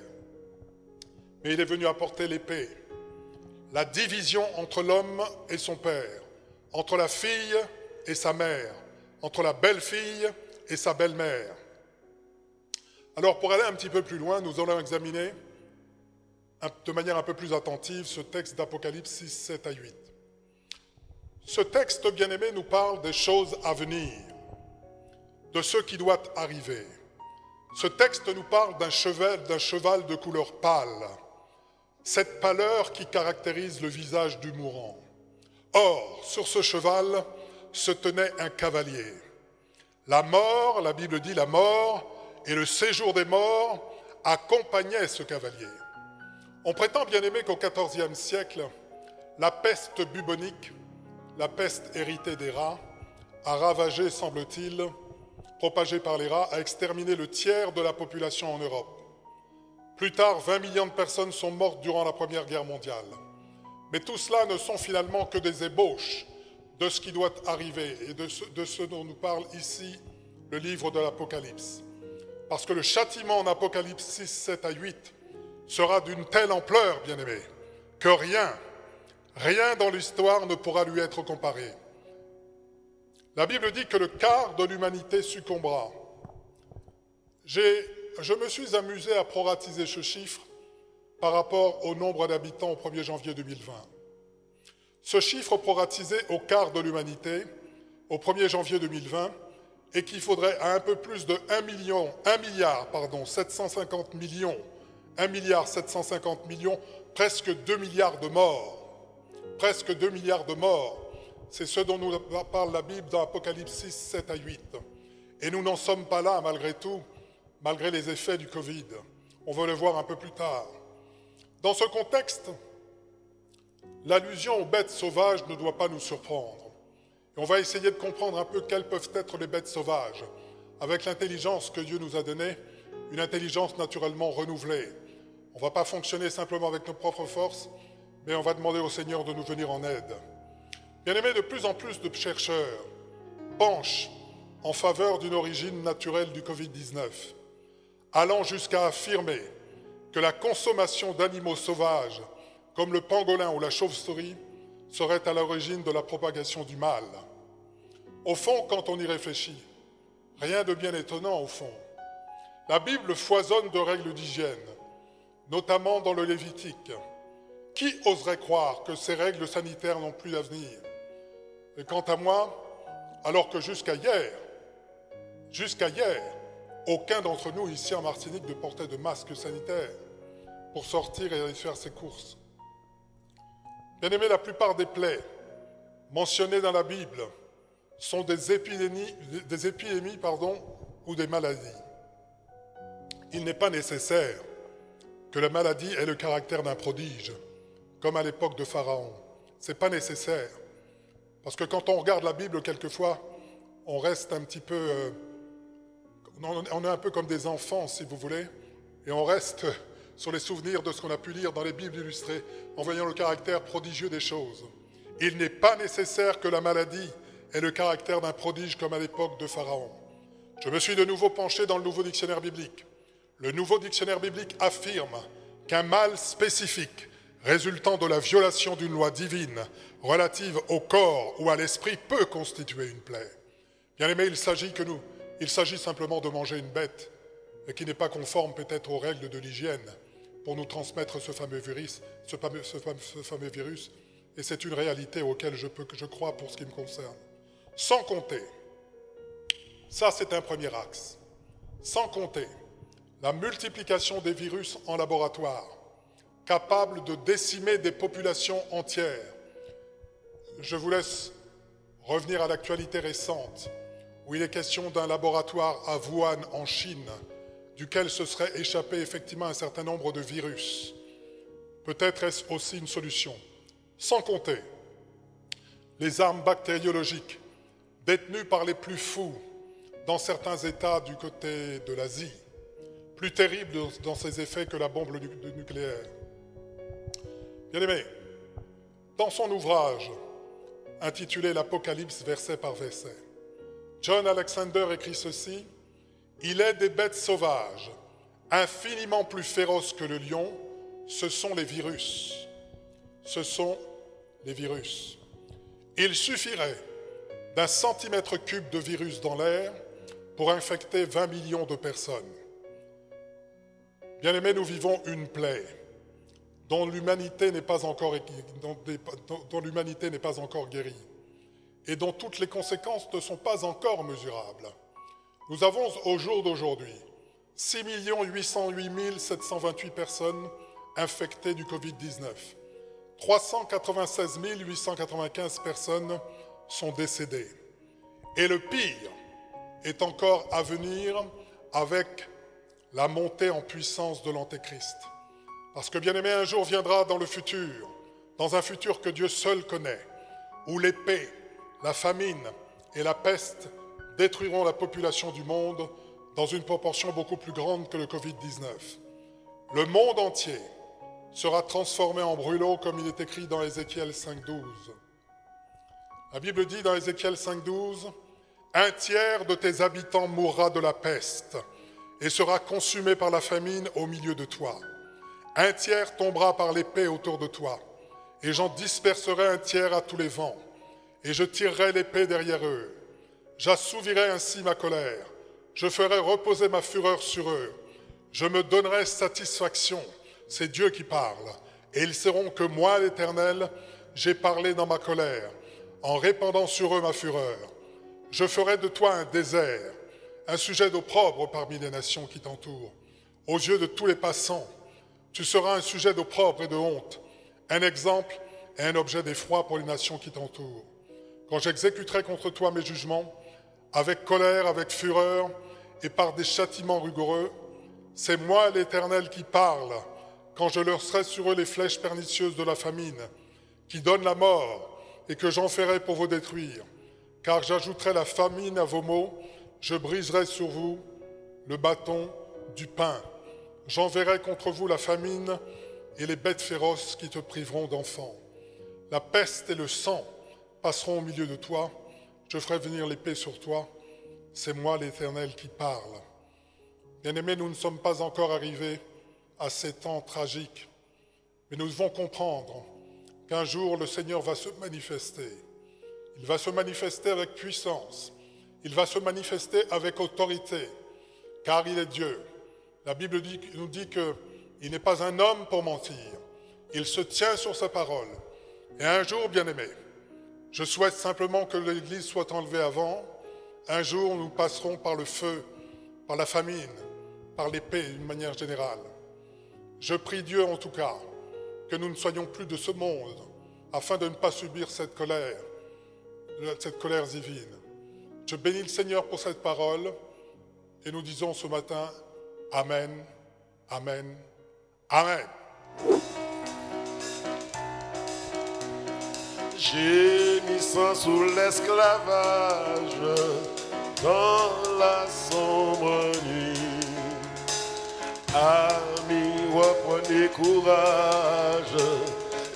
mais il est venu apporter l'épée, la division entre l'homme et son père, entre la fille et sa mère, entre la belle-fille et sa belle-mère. Alors, pour aller un petit peu plus loin, nous allons examiner de manière un peu plus attentive ce texte d'Apocalypse 6, 7 à 8. Ce texte, bien-aimé, nous parle des choses à venir, de ce qui doit arriver. Ce texte nous parle d'un cheval de couleur pâle, cette pâleur qui caractérise le visage du mourant. Or, sur ce cheval se tenait un cavalier. La mort, la Bible dit la mort, et le séjour des morts accompagnait ce cavalier. On prétend, bien aimé, qu'au XIVe siècle, la peste bubonique, la peste héritée des rats, a ravagé, semble-t-il, propagée par les rats, a exterminé le tiers de la population en Europe. Plus tard, 20 millions de personnes sont mortes durant la Première Guerre mondiale. Mais tout cela ne sont finalement que des ébauches de ce qui doit arriver et de ce dont nous parle ici le livre de l'Apocalypse. Parce que le châtiment en Apocalypse 6, 7 à 8 sera d'une telle ampleur, bien-aimés, que rien dans l'histoire ne pourra lui être comparé. La Bible dit que le quart de l'humanité succombera. Je me suis amusé à proratiser ce chiffre par rapport au nombre d'habitants au 1er janvier 2020. Ce chiffre proratisé au quart de l'humanité au 1er janvier 2020 équivaudrait à un peu plus de 1 milliard 750 millions, presque 2 milliards de morts. Presque 2 milliards de morts. C'est ce dont nous parle la Bible dans Apocalypse 6, 7 à 8. Et nous n'en sommes pas là, malgré tout, malgré les effets du Covid. On va le voir un peu plus tard. Dans ce contexte, l'allusion aux bêtes sauvages ne doit pas nous surprendre. Et on va essayer de comprendre un peu quelles peuvent être les bêtes sauvages, avec l'intelligence que Dieu nous a donnée, une intelligence naturellement renouvelée. On ne va pas fonctionner simplement avec nos propres forces, mais on va demander au Seigneur de nous venir en aide. Bien aimé, de plus en plus de chercheurs penchent en faveur d'une origine naturelle du Covid-19, allant jusqu'à affirmer que la consommation d'animaux sauvages, comme le pangolin ou la chauve-souris, serait à l'origine de la propagation du mal. Au fond, quand on y réfléchit, rien de bien étonnant au fond. La Bible foisonne de règles d'hygiène, notamment dans le Lévitique. Qui oserait croire que ces règles sanitaires n'ont plus d'avenir? Et quant à moi, alors que jusqu'à hier, aucun d'entre nous ici en Martinique ne portait de masque sanitaire pour sortir et aller faire ses courses. Bien aimé, la plupart des plaies mentionnées dans la Bible sont des épidémies ou des maladies. Il n'est pas nécessaire que la maladie ait le caractère d'un prodige, comme à l'époque de Pharaon. Ce n'est pas nécessaire. Parce que quand on regarde la Bible, quelquefois, on reste un petit peu... on est un peu comme des enfants, si vous voulez, et on reste sur les souvenirs de ce qu'on a pu lire dans les Bibles illustrées, en voyant le caractère prodigieux des choses. Il n'est pas nécessaire que la maladie ait le caractère d'un prodige comme à l'époque de Pharaon. Je me suis de nouveau penché dans le Nouveau Dictionnaire biblique. Le Nouveau Dictionnaire biblique affirme qu'un mal spécifique résultant de la violation d'une loi divine relative au corps ou à l'esprit peut constituer une plaie. Bien aimé, il s'agit simplement de manger une bête et qui n'est pas conforme peut-être aux règles de l'hygiène pour nous transmettre ce fameux virus, et c'est une réalité auquel je crois pour ce qui me concerne. Sans compter, ça c'est un premier axe, sans compter la multiplication des virus en laboratoire, capables de décimer des populations entières. Je vous laisse revenir à l'actualité récente, où il est question d'un laboratoire à Wuhan, en Chine, duquel se serait échappé effectivement un certain nombre de virus. Peut-être est-ce aussi une solution. Sans compter les armes bactériologiques détenues par les plus fous dans certains États du côté de l'Asie, plus terribles dans ses effets que la bombe nucléaire. Bien aimé, dans son ouvrage intitulé « L'Apocalypse verset par verset », John Alexander écrit ceci: « Il est des bêtes sauvages, infiniment plus féroces que le lion, ce sont les virus. Ce sont les virus. Il suffirait d'un centimètre cube de virus dans l'air pour infecter 20 millions de personnes. Bien-aimés, nous vivons une plaie dont l'humanité n'est pas encore guérie et dont toutes les conséquences ne sont pas encore mesurables. Nous avons au jour d'aujourd'hui 6 808 728 personnes infectées du Covid-19. 396 895 personnes sont décédées. Et le pire est encore à venir avec la montée en puissance de l'Antéchrist. Parce que, bien aimé, un jour viendra dans le futur, dans un futur que Dieu seul connaît, où l'épée, la famine et la peste détruiront la population du monde dans une proportion beaucoup plus grande que le Covid-19. Le monde entier sera transformé en brûlot, comme il est écrit dans Ézéchiel 5.12. La Bible dit dans Ézéchiel 5.12, « Un tiers de tes habitants mourra de la peste et sera consumé par la famine au milieu de toi. Un tiers tombera par l'épée autour de toi, et j'en disperserai un tiers à tous les vents, et je tirerai l'épée derrière eux. J'assouvirai ainsi ma colère, je ferai reposer ma fureur sur eux, je me donnerai satisfaction. » C'est Dieu qui parle. Et ils sauront que moi, l'Éternel, j'ai parlé dans ma colère, en répandant sur eux ma fureur. Je ferai de toi un désert, un sujet d'opprobre parmi les nations qui t'entourent. Aux yeux de tous les passants, tu seras un sujet d'opprobre et de honte, un exemple et un objet d'effroi pour les nations qui t'entourent. Quand j'exécuterai contre toi mes jugements, avec colère, avec fureur et par des châtiments rigoureux, c'est moi, l'Éternel, qui parle, quand je lancerai sur eux les flèches pernicieuses de la famine, qui donnent la mort et que j'enverrai pour vous détruire. Car j'ajouterai la famine à vos maux, je briserai sur vous le bâton du pain. J'enverrai contre vous la famine et les bêtes féroces qui te priveront d'enfants. La peste et le sang passeront au milieu de toi. Je ferai venir l'épée sur toi. C'est moi l'Éternel qui parle. Bien-aimés, nous ne sommes pas encore arrivés à ces temps tragiques, mais nous devons comprendre qu'un jour le Seigneur va se manifester. Il va se manifester avec puissance. Il va se manifester avec autorité, car il est Dieu. La Bible nous dit qu'il n'est pas un homme pour mentir. Il se tient sur sa parole. Et un jour, bien-aimés, je souhaite simplement que l'Église soit enlevée avant. Un jour, nous passerons par le feu, par la famine, par l'épée d'une manière générale. Je prie Dieu en tout cas que nous ne soyons plus de ce monde afin de ne pas subir cette colère divine. Je bénis le Seigneur pour cette parole et nous disons ce matin Amen, Amen, Amen. Gémissant sous l'esclavage dans la sombre nuit. Amis, reprenez courage,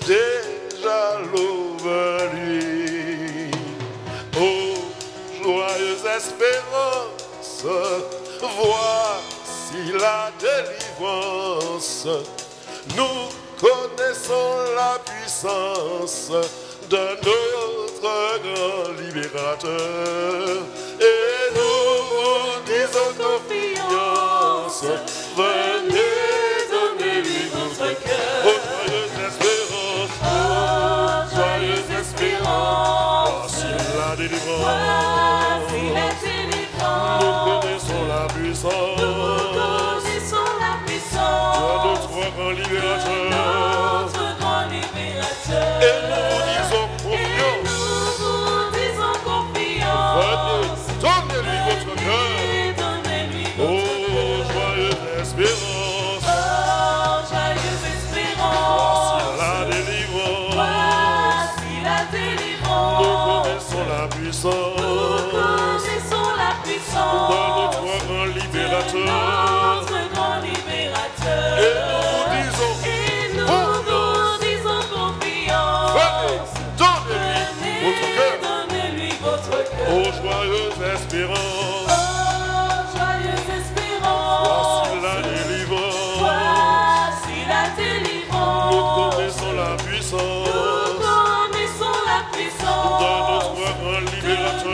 déjà l'aube lui. Oh, joyeuse espérance, voici la délivrance. Nous connaissons la puissance de notre grand libérateur. Et nous disons confiance, venez donner-lui votre cœur. Oh, joyeuse espérance, oh, joyeuse espérance, voici la délivrance. Voici la délivrance. Nous connaissons la puissance, Nous connaissons la puissance de notre grand libérateur. notre grand libérateur. Et nous disons Et nous disons confiance. venez, donnez-lui votre cœur. Venez, donnez-lui Oh, votre cœur. joyeuse espérance, Oh, joyeuse voici espérance. la délivrance. Voici la Nous délivrance. connaissons la Nous puissance connaissons la de puissance notre grand de libérateur. notre grand libérateur. Et nous disons, Et nous confiance. disons confiance. Venez, donnez-lui votre cœur. Donnez-lui votre cœur. Oh, joyeuse espérance, Oh, joyeuse espérance. voici la délivrance. Voici la Nous délivrance. connaissons la Nous puissance connaissons la de puissance notre grand de libérateur.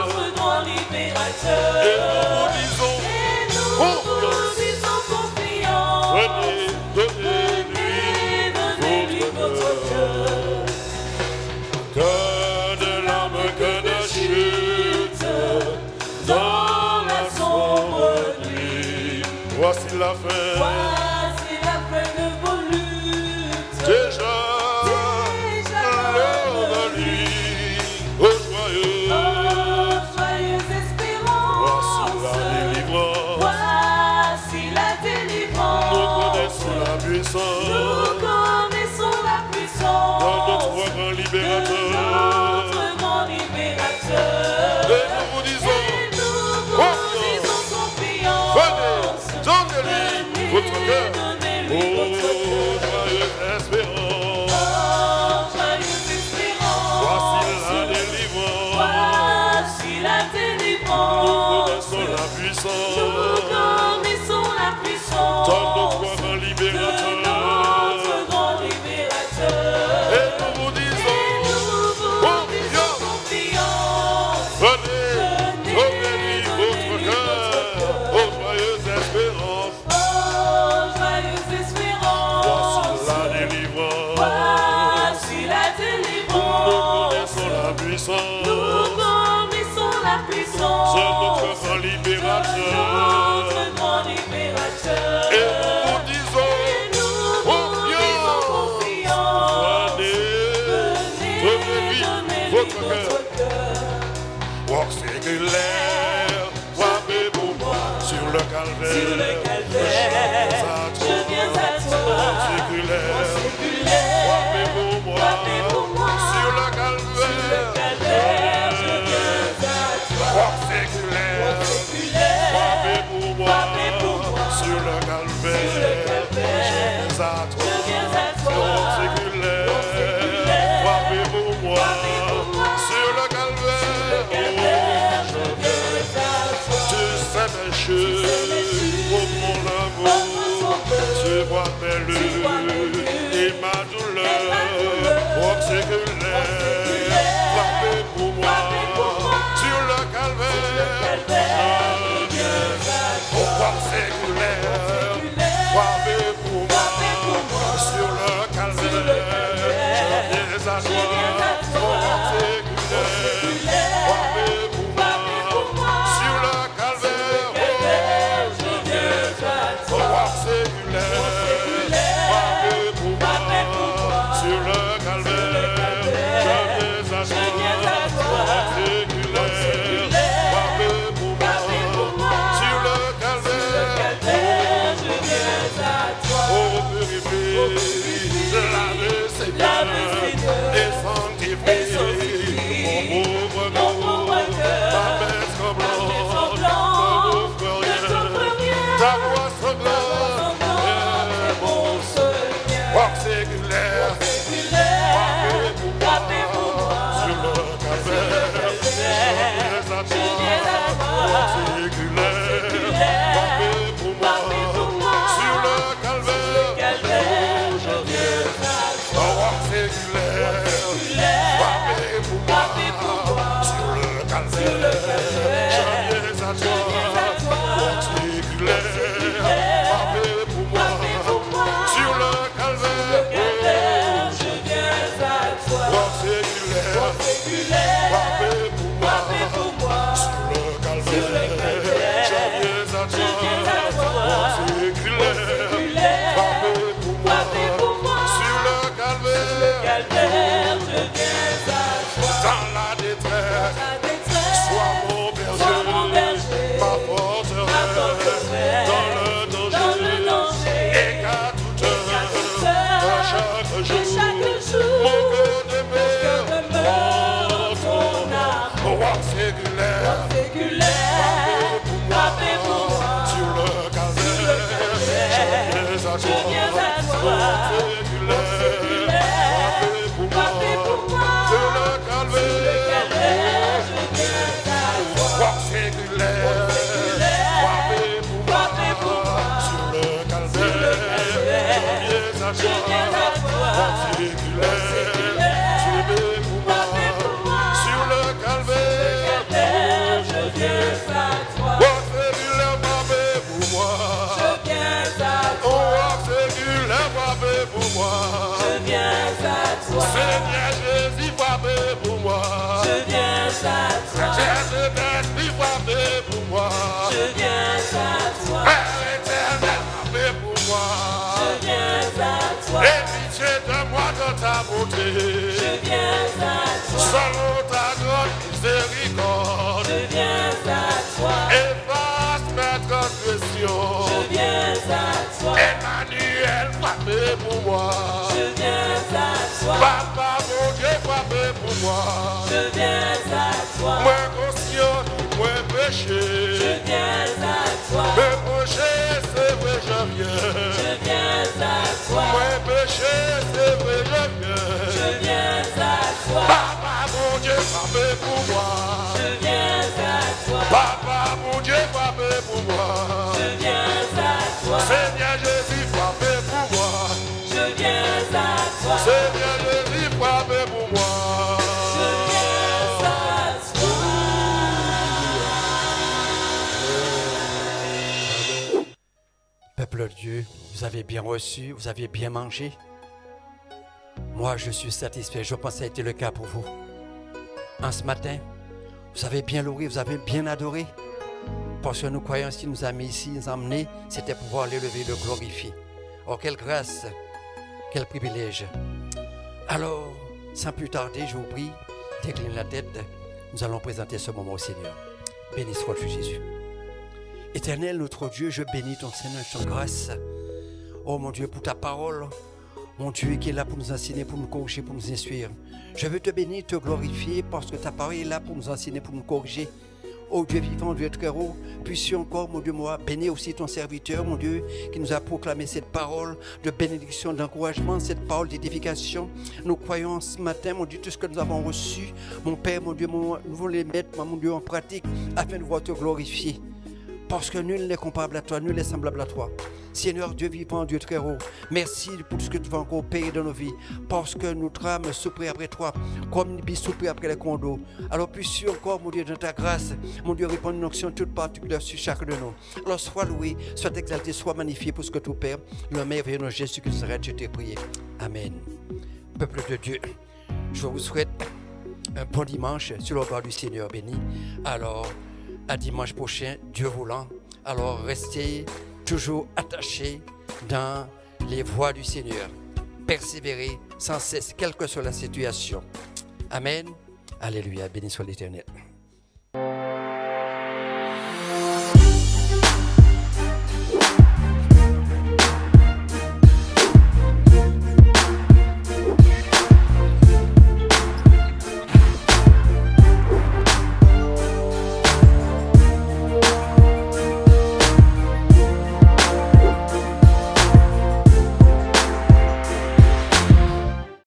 notre grand libérateur. Et nous disons, Et nous confiance. disons confiance. venez, donnez-lui Donnez-lui votre votre cœur. cœur. Que de larmes, que de chute, dans la sombre nuit. Voici la fin, Voici la fin de vos luttes. déjà l'heure de nuit. Oh, joyeux, Oh, joyeuse voici espérance. la délivrance. Voici la Nous délivrance. connaissons la Nous puissance connaissons la de puissance notre grand de libérateur. notre grand libérateur. Et nous vous disons, Et nous confiance. disons confiance. venez, donnez-lui votre cœur. Oh, Donnez-lui votre cœur. joyeuse espérance, Oh, joyeuse espérance. voici la délivrance. Voici la Nous délivrance. connaissons la Nous puissance connaissons la de puissance notre grand de libérateur. notre grand libérateur. Et nous vous disons, Et nous vous disons confiance. venez, donnez-lui votre cœur. Oh, joyeuse espérance, Oh, joyeuse espérance. voici la délivrance. Voici la Nous délivrance. connaissons la puissance Nous connaissons la puissance de notre grand libérateur. notre grand libérateur. Et nous vous disons, Et nous vous disons confiance. venez, donnez-lui votre cœur. Walk séculaire, frappez pour moi sur le calvaire. Sur le calvaire, je viens à toi. Séculaire, Séculaire, frappez pour moi frappez pour moi. sur le Sur le calvaire. calvaire, je viens sur le calvaire, je viens à toi, mort séculaire, frappé pour moi, sur le calvaire, je viens à toi, tu sais mes cheveux, pour mon amour, tu vois mes luttes et ma douleur, mort séculaire, frappé pour moi, sur le calvaire, je viens à toi, mort séculaire, frappé pour moi, sur le calvaire, je viens à toi, mort séculaire, frappé pour moi, sur le calvaire, je viens à toi, mort séculaire, frappé pour moi, sur le calvaire, je viens à toi, mort séculaire, frappé pour moi, sur le calvaire, je viens à toi, oh purifie, lave Seigneur, et sanctifie mon pauvre cœur, ma maître blanche, ne m'ouvre rien, ta voix sanglante, est mon Seigneur, mort séculaire, frappé pour moi, sur le calvaire, je viens à toi, mort séculaire, frappé pour moi, sur le calvaire, je viens à toi, mort séculaire, frappé pour moi, sur le calvaire, je viens à toi, mort séculaire, frappé pour moi, sur le calvaire, je viens à toi, mort séculaire, frappé pour moi, sur le calvaire, je viens à toi, mort séculaire, frappé pour moi, sur le calvaire, dans la détresse, sois mon berger, ma forteresse, dans le danger, et qu'à toute heure, chaque jour, mon cœur demeure en ton âme, roi séculaire, frappé pour moi, sur le calvaire, je viens à toi, roi séculaire, frappé pour moi, sur le calvaire, je viens à toi, roi séculaire, frappé pour moi, sur le calvaire, je viens à toi, roi séculaire, frappé pour moi, sur le calvaire, je viens à toi, roi séculaire, frappé pour moi, roi séculaire, frappé pour moi, Seigneur Jésus, frappé pour moi, Jésus-Christ, frappé pour moi, Père éternel, frappé pour moi, et pitié de moi dans ta beauté, selon ta grande miséricorde, efface mes transgressions, Emmanuel, frappé pour moi, Papa mon Dieu, frappé pour moi, moi conscient, moi péché, me péché, c'est vrai, je viens, moi péché, c'est vrai, je viens, Papa mon Dieu, frappé pour moi, Papa mon Dieu, frappé pour moi, Seigneur Jésus, frappé pour moi, Seigneur Jésus, frappé pour moi. Peuple de Dieu, vous avez bien reçu, vous avez bien mangé. Moi, je suis satisfait. Je pense que ça a été le cas pour vous. En ce matin, vous avez bien loué, vous avez bien adoré. Parce que nous croyons qu'il nous a mis ici, nous a emmenés, c'était pouvoir l'élever, le glorifier. Oh, quelle grâce, quel privilège. Alors, sans plus tarder, je vous prie, décline la tête, nous allons présenter ce moment au Seigneur. Béni soit-tu Jésus. Éternel, notre Dieu, je bénis ton Seigneur, ton grâce. Oh mon Dieu, pour ta parole, mon Dieu qui est là pour nous enseigner, pour nous corriger, pour nous instruire. Je veux te bénir, te glorifier parce que ta parole est là pour nous enseigner, pour nous corriger. ô Dieu vivant, Dieu très haut, puissions encore, mon Dieu, moi, bénir aussi ton serviteur, mon Dieu, qui nous a proclamé cette parole de bénédiction, d'encouragement, cette parole d'édification. Nous croyons ce matin, mon Dieu, tout ce que nous avons reçu, mon Père, mon Dieu, nous voulons les mettre, mon Dieu, en pratique, afin de voir te glorifier. Parce que nul n'est comparable à toi, nul n'est semblable à toi. Seigneur Dieu vivant, Dieu très haut, merci pour tout ce que tu vas encore payer dans nos vies. Parce que notre âme souffre après toi, comme une bille souffre après les condos. Alors puisses-tu encore, mon Dieu, dans ta grâce, mon Dieu, répondre une onction toute particulière sur chacun de nous. Alors sois loué, sois exalté, sois magnifié pour ce que tu Père, le merveilleux nom Jésus-Christ, je t'ai prié. Amen. Peuple de Dieu, je vous souhaite un bon dimanche sur le bord du Seigneur béni. Alors, à dimanche prochain, Dieu voulant. Alors, restez toujours attachés dans les voies du Seigneur. Persévérez sans cesse, quelle que soit la situation. Amen. Alléluia. Béni soit l'Éternel.